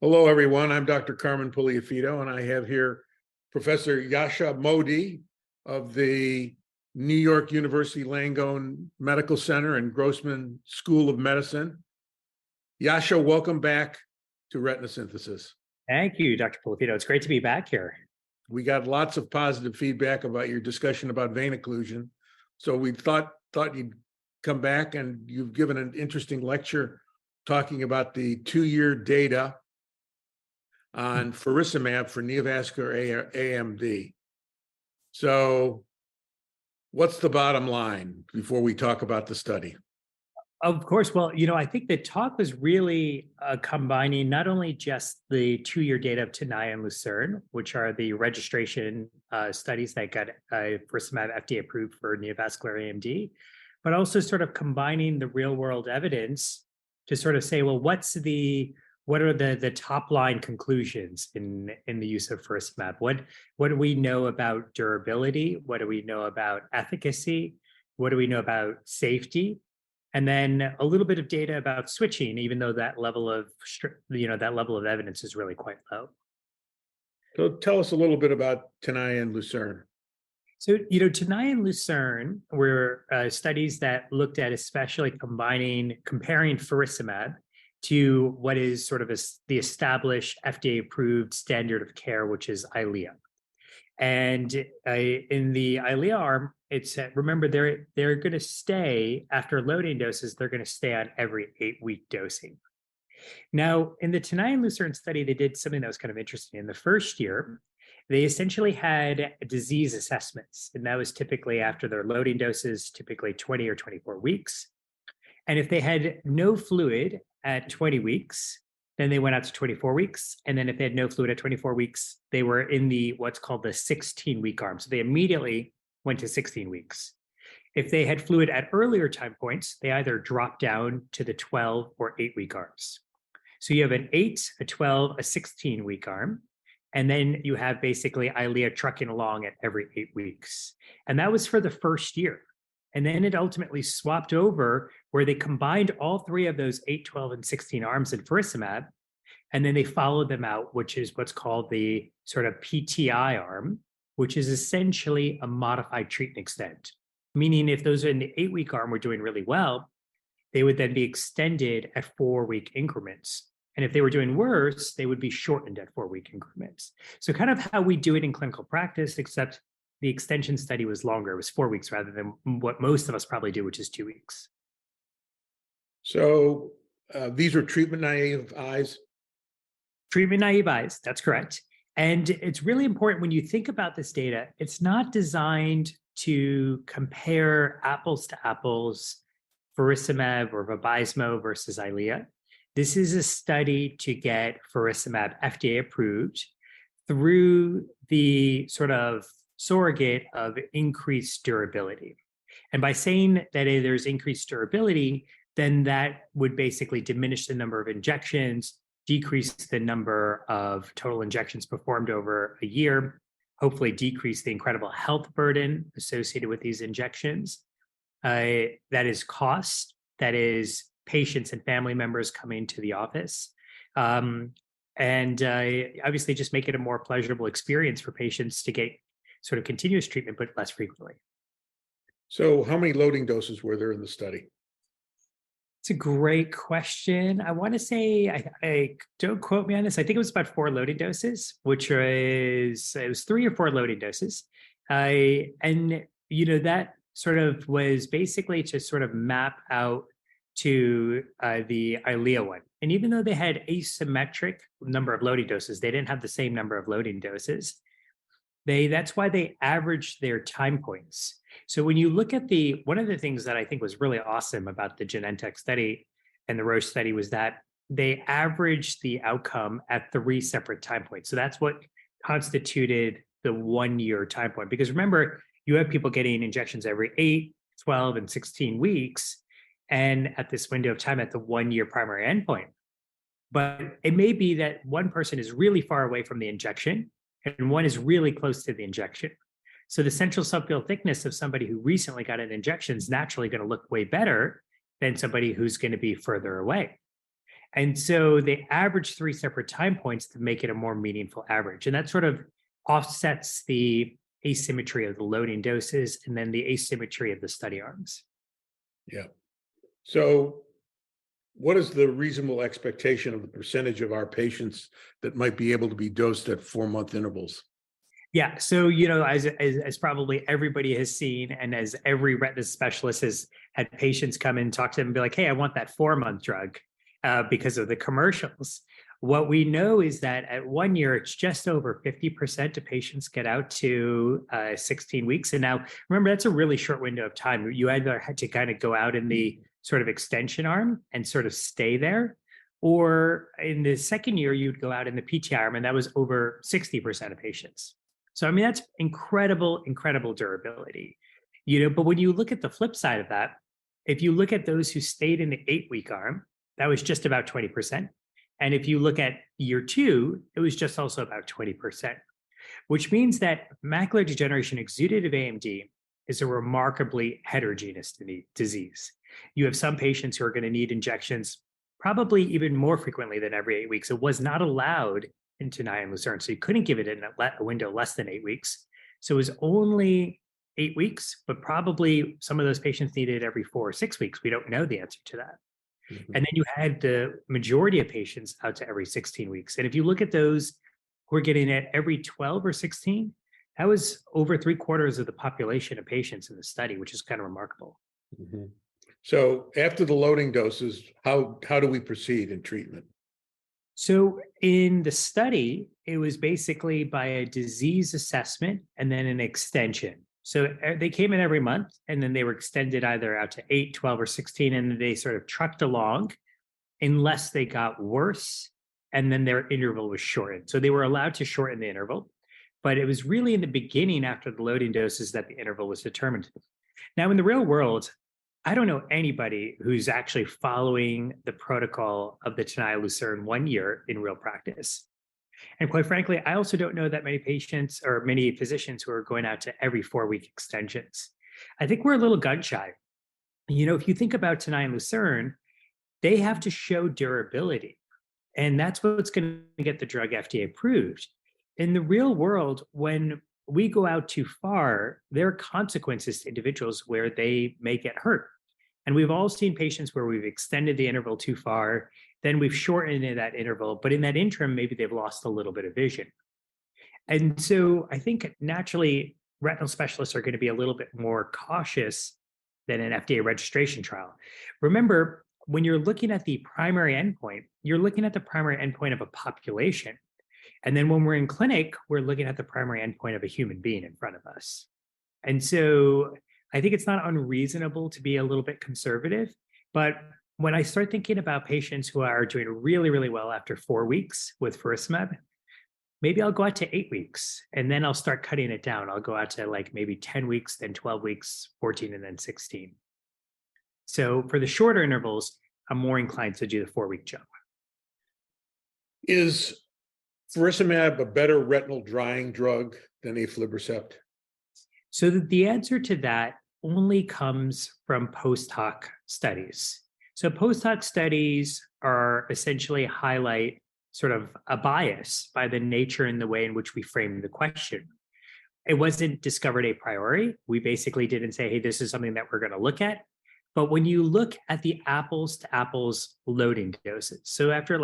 Hello, everyone. I'm Dr. Carmen Puliafito, and I have here Professor Yasha Modi of the New York University Langone Medical Center and Grossman School of Medicine. Yasha, welcome back to Retina Synthesis. Thank you, Dr. Puliafito. It's great to be back here. We got lots of positive feedback about your discussion about vein occlusion. So we thought you'd come back, and you've given an interesting lecture talking about the 2-year data on Faricimab for Neovascular AMD. So what's the bottom line before we talk about the study? Of course. Well, I think the talk was really combining not only just the 2-year data of Tenaya and Lucerne, which are the registration studies that got Faricimab FDA approved for neovascular AMD, but also sort of combining the real world evidence to sort of say, well, what are the top line conclusions in the use of Faricimab? What do we know about durability? What do we know about efficacy? What do we know about safety? And then a little bit of data about switching, even though that level of evidence is really quite low. So tell us a little bit about Tenaya and Lucerne. So, Tenaya and Lucerne were studies that looked at especially comparing Faricimab to what is sort of the established FDA-approved standard of care, which is Eylea. And in the Eylea arm, remember, they're going to stay, after loading doses, they're going to stay on every 8-week dosing. Now, in the Tenaya and Lucerne study, they did something that was kind of interesting. In the first year, they essentially had disease assessments, and that was typically after their loading doses, typically 20 or 24 weeks. And if they had no fluid at 20 weeks, then they went out to 24 weeks. And then if they had no fluid at 24 weeks, they were in what's called the 16-week arm. So they immediately went to 16 weeks. If they had fluid at earlier time points, they either dropped down to the 12 or 8-week arms. So you have an 8, a 12, a 16-week arm. And then you have basically Eylea trucking along at every 8 weeks. And that was for the first year. And then it ultimately swapped over where they combined all 3 of those 8, 12, and 16 arms in Faricimab. And then they followed them out, which is what's called the sort of PTI arm, which is essentially a modified treat and extend. Meaning if those in the 8-week arm were doing really well, they would then be extended at 4-week increments. And if they were doing worse, they would be shortened at 4-week increments. So kind of how we do it in clinical practice, except the extension study was longer. It was 4 weeks rather than what most of us probably do, which is 2 weeks. So these are treatment-naive eyes? Treatment-naive eyes, that's correct. And it's really important when you think about this data, it's not designed to compare apples to apples, Faricimab or Vabysmo versus Eylea. This is a study to get Faricimab FDA approved through the sort of surrogate of increased durability. And by saying that there's increased durability, then that would basically diminish the number of injections, decrease the number of total injections performed over a year, hopefully decrease the incredible health burden associated with these injections. That is cost, that is patients and family members coming to the office. And obviously just make it a more pleasurable experience for patients to get sort of continuous treatment, but less frequently. So how many loading doses were there in the study? It's a great question. I want to say, I don't quote me on this. I think it was about 4 loading doses, it was 3 or 4 loading doses. That sort of was basically to sort of map out to the Eylea one. And even though they had asymmetric number of loading doses, they didn't have the same number of loading doses. That's why they averaged their time points. So when you look at one of the things that I think was really awesome about the Genentech study and the Roche study was that they averaged the outcome at 3 separate time points. So that's what constituted the 1-year time point. Because remember, you have people getting injections every 8, 12, and 16 weeks, and at this window of time at the 1-year primary endpoint. But it may be that one person is really far away from the injection and one is really close to the injection. So the central subfield thickness of somebody who recently got an injection is naturally going to look way better than somebody who's going to be further away. And so they average 3 separate time points to make it a more meaningful average. And that sort of offsets the asymmetry of the loading doses and then the asymmetry of the study arms. Yeah. So what is the reasonable expectation of the percentage of our patients that might be able to be dosed at 4-month intervals? Yeah. So, as probably everybody has seen, and as every retina specialist has had patients come in and talk to them and be like, hey, I want that 4-month drug because of the commercials. What we know is that at 1 year, it's just over 50% of patients get out to 16 weeks. And now, remember, that's a really short window of time. You either had to kind of go out in the sort of extension arm and sort of stay there, or in the second year, you'd go out in the PTI arm, and that was over 60% of patients. So, I mean, that's incredible, incredible durability. But when you look at the flip side of that, if you look at those who stayed in the 8-week arm, that was just about 20%. And if you look at year 2, it was just also about 20%, which means that macular degeneration exudative AMD is a remarkably heterogeneous disease. You have some patients who are going to need injections probably even more frequently than every 8 weeks. It was not allowed in Tenaya and Lucerne, so you couldn't give it in a window less than 8 weeks. So it was only 8 weeks, but probably some of those patients needed it every 4 or 6 weeks. We don't know the answer to that. Mhm. And then you had the majority of patients out to every 16 weeks. And if you look at those who are getting it every 12 or 16, that was over 3/4 of the population of patients in the study, which is kind of remarkable. Mhm. So after the loading doses, how do we proceed in treatment? So in the study, it was basically by a disease assessment and then an extension. So they came in every month, and then they were extended either out to 8, 12, or 16, and then they sort of trucked along unless they got worse, and then their interval was shortened. So they were allowed to shorten the interval, but it was really in the beginning after the loading doses that the interval was determined. Now, in the real world, I don't know anybody who's actually following the protocol of the Tenaya Lucerne 1 year in real practice. And quite frankly, I also don't know that many patients or many physicians who are going out to every 4-week extensions. I think we're a little gun shy. If you think about Tenaya and Lucerne, they have to show durability. And that's what's going to get the drug FDA approved. In the real world, when we go out too far, there are consequences to individuals where they may get hurt. And we've all seen patients where we've extended the interval too far, then we've shortened that interval, but in that interim, maybe they've lost a little bit of vision. And so I think naturally, retinal specialists are going to be a little bit more cautious than an FDA registration trial. Remember, when you're looking at the primary endpoint, you're looking at the primary endpoint of a population. And then when we're in clinic, we're looking at the primary endpoint of a human being in front of us. And so I think it's not unreasonable to be a little bit conservative. But when I start thinking about patients who are doing really, really well after 4 weeks with Faricimab, maybe I'll go out to 8 weeks, and then I'll start cutting it down. I'll go out to like maybe 10 weeks, then 12 weeks, 14, and then 16. So for the shorter intervals, I'm more inclined to do the 4-week jump. Is Faricimab a better retinal drying drug than aflibercept? So the answer to that only comes from post hoc studies. So post hoc studies are essentially highlight sort of a bias by the nature and the way in which we frame the question. It wasn't discovered a priori. We basically didn't say, hey, this is something that we're going to look at. But when you look at the apples to apples loading doses, so after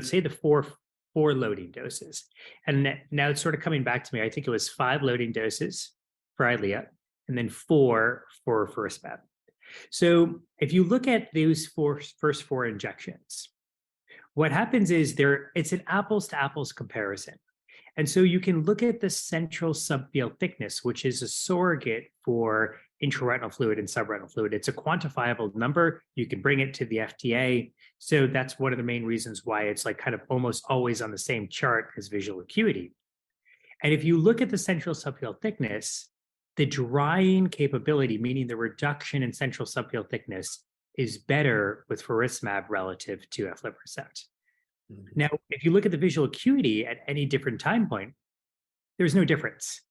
say the four loading doses, and now it's sort of coming back to me, I think it was 5 loading doses for Eylea, and then 4 for Faricimab. So if you look at those first 4 injections, what happens is it's an apples to apples comparison. And so you can look at the central subfield thickness, which is a surrogate for intraretinal fluid and subretinal fluid. It's a quantifiable number. You can bring it to the FDA. So that's one of the main reasons why it's like kind of almost always on the same chart as visual acuity. And if you look at the central subfield thickness, the drying capability, meaning the reduction in central subfield thickness, is better with Faricimab relative to aflibercept. Mm-hmm. Now, if you look at the visual acuity at any different time point, there's no difference.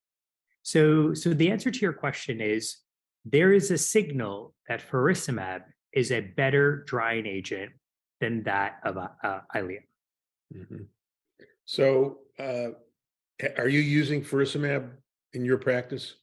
So the answer to your question is there is a signal that Faricimab is a better drying agent than that of Eylea. Mhm. So, are you using faricimab in your practice?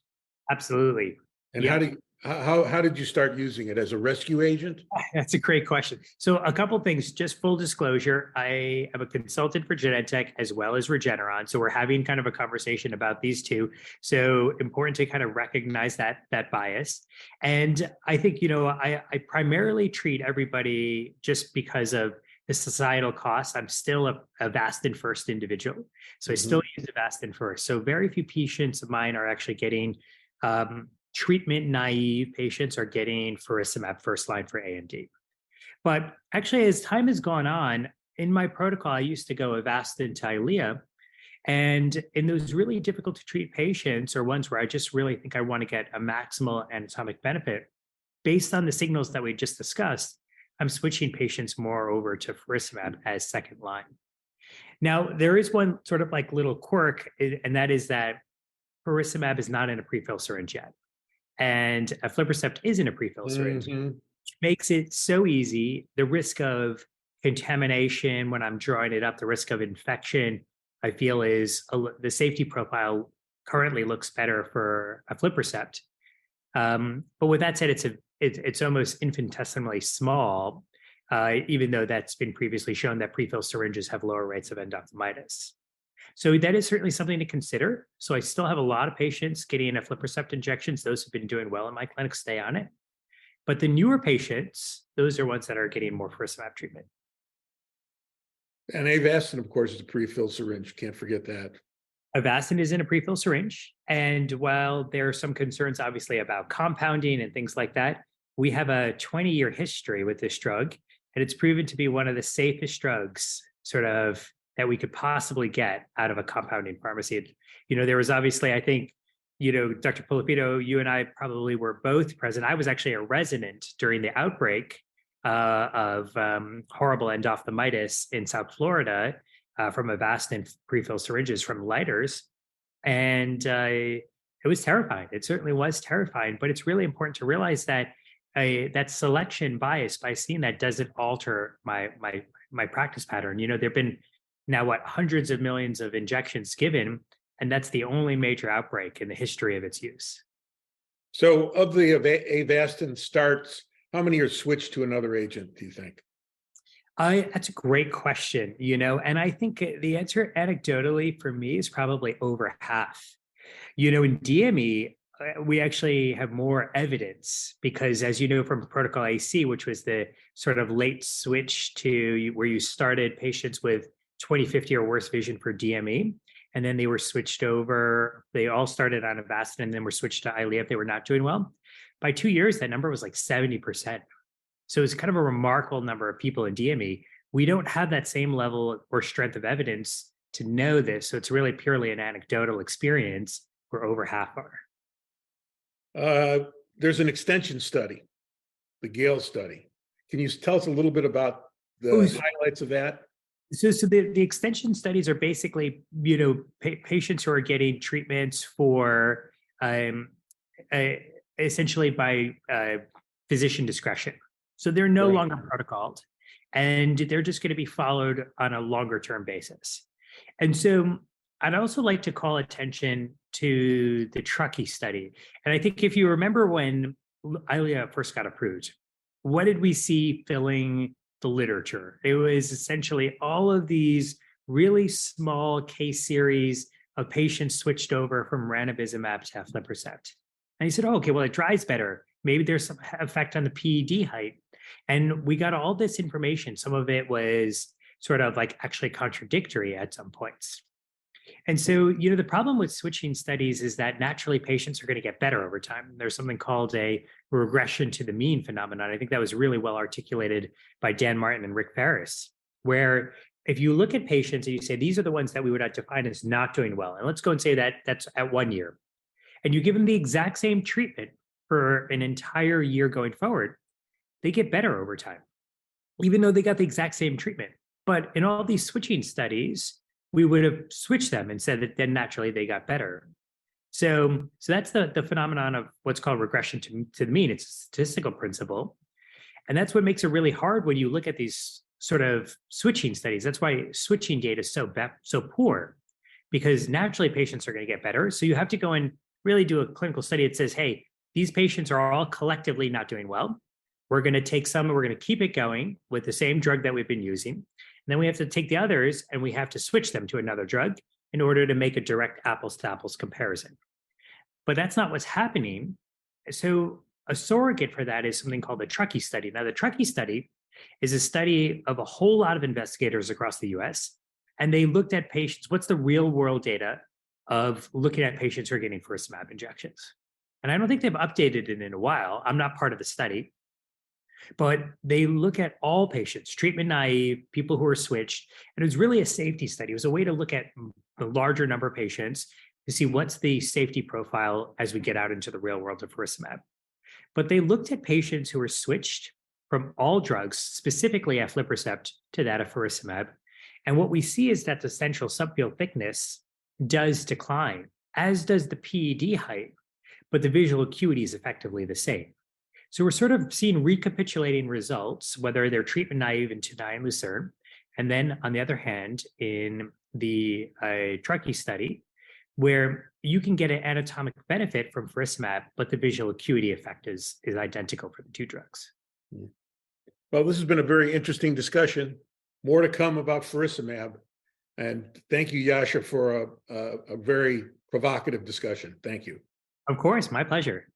Absolutely. And Yep. how did you start using it as a rescue agent? That's a great question. So a couple things, just full disclosure, I am a consultant for Genentech as well as Regeneron. So we're having kind of a conversation about these two. So important to kind of recognize that bias. And I think, I primarily treat everybody just because of the societal costs. I'm still a Avastin first individual. So I still use Avastin first. So very few patients of mine are actually getting treatment naive patients are getting faricimab first line for AMD. But actually, as time has gone on, in my protocol, I used to go Avastin to Eylea. And in those really difficult to treat patients or ones where I just really think I want to get a maximal anatomic benefit, based on the signals that we just discussed, I'm switching patients more over to faricimab as second line. Now, there is one sort of like little quirk, and that is that faricimab is not in a prefill syringe yet. And aflibercept is in a prefill syringe, which makes it so easy. The risk of contamination when I'm drawing it up, the risk of infection, I feel is the safety profile currently looks better for aflibercept. But with that said, it's almost infinitesimally small, even though that's been previously shown that prefill syringes have lower rates of endophthalmitis. So that is certainly something to consider. So I still have a lot of patients getting aflibercept injections. Those who've been doing well in my clinic stay on it. But the newer patients, those are ones that are getting more faricimab treatment. And Avastin, of course, is a pre-filled syringe. Can't forget that. Avastin is in a prefill syringe. And while there are some concerns, obviously, about compounding and things like that, we have a 20-year history with this drug. And it's proven to be one of the safest drugs, sort of, that we could possibly get out of a compounding pharmacy. There was obviously, I think, Dr. Polipito, you and I probably were both present. I was actually a resident during the outbreak of horrible endophthalmitis in South Florida from Avastin prefill syringes from lighters. And it was terrifying. It certainly was terrifying, but it's really important to realize that that selection bias by seeing that doesn't alter my practice pattern. There've been now hundreds of millions of injections given, and that's the only major outbreak in the history of its use. So of the Avastin starts, how many are switched to another agent, do you think? That's a great question, and I think the answer anecdotally for me is probably over half. In DME, we actually have more evidence because, as you know, from Protocol AC, which was the sort of late switch to where you started patients with 20/50 or worse vision for DME, and then they were switched over. They all started on Avastin and then were switched to Eylea if they were not doing well. By 2 years, that number was like 70%. So it's kind of a remarkable number of people in DME. We don't have that same level or strength of evidence to know this. So it's really purely an anecdotal experience where over half are. There's an extension study, the Gale study. Can you tell us a little bit about the highlights of that? So the extension studies are basically, patients who are getting treatments for essentially by physician discretion. So they're no longer protocoled, and they're just going to be followed on a longer term basis. And so I'd also like to call attention to the Truckee study. And I think if you remember when Eylea first got approved, what did we see filling the literature? It was essentially all of these really small case series of patients switched over from ranibizumab to aflibercept. And he said, oh, okay, well, it dries better. Maybe there's some effect on the PED height. And we got all this information. Some of it was sort of like actually contradictory at some points. And so, the problem with switching studies is that naturally patients are going to get better over time. There's something called a regression to the mean phenomenon. I think that was really well articulated by Dan Martin and Rick Ferris, where if you look at patients and you say, these are the ones that we would define as not doing well, and let's go and say that that's at 1 year, and you give them the exact same treatment for an entire year going forward, they get better over time, even though they got the exact same treatment. But in all these switching studies, we would have switched them and said that then naturally they got better. So that's the phenomenon of what's called regression to the mean. It's a statistical principle. And that's what makes it really hard when you look at these sort of switching studies. That's why switching data is so poor, because naturally patients are going to get better. So you have to go and really do a clinical study that says, hey, these patients are all collectively not doing well. We're going to take some and we're going to keep it going with the same drug that we've been using. And then we have to take the others and we have to switch them to another drug in order to make a direct apples to apples comparison. But that's not what's happening. So a surrogate for that is something called the Truckee study. Now, the Truckee study is a study of a whole lot of investigators across the US, and they looked at patients. What's the real world data of looking at patients who are getting faricimab injections? And I don't think they've updated it in a while. I'm not part of the study, but they look at all patients, treatment naive, people who are switched. And it was really a safety study. It was a way to look at a larger number of patients to see what's the safety profile as we get out into the real world of faricimab. But they looked at patients who were switched from all drugs, specifically aflibercept, to that of faricimab. And what we see is that the central subfield thickness does decline, as does the PED height, but the visual acuity is effectively the same. So we're sort of seeing recapitulating results, whether they're treatment naive in TENAI and Lucerne, and then on the other hand, in the Truckee study, where you can get an anatomic benefit from faricimab, but the visual acuity effect is identical for the two drugs. Well, this has been a very interesting discussion. More to come about faricimab. And thank you, Yasha, for a very provocative discussion. Thank you. Of course, my pleasure.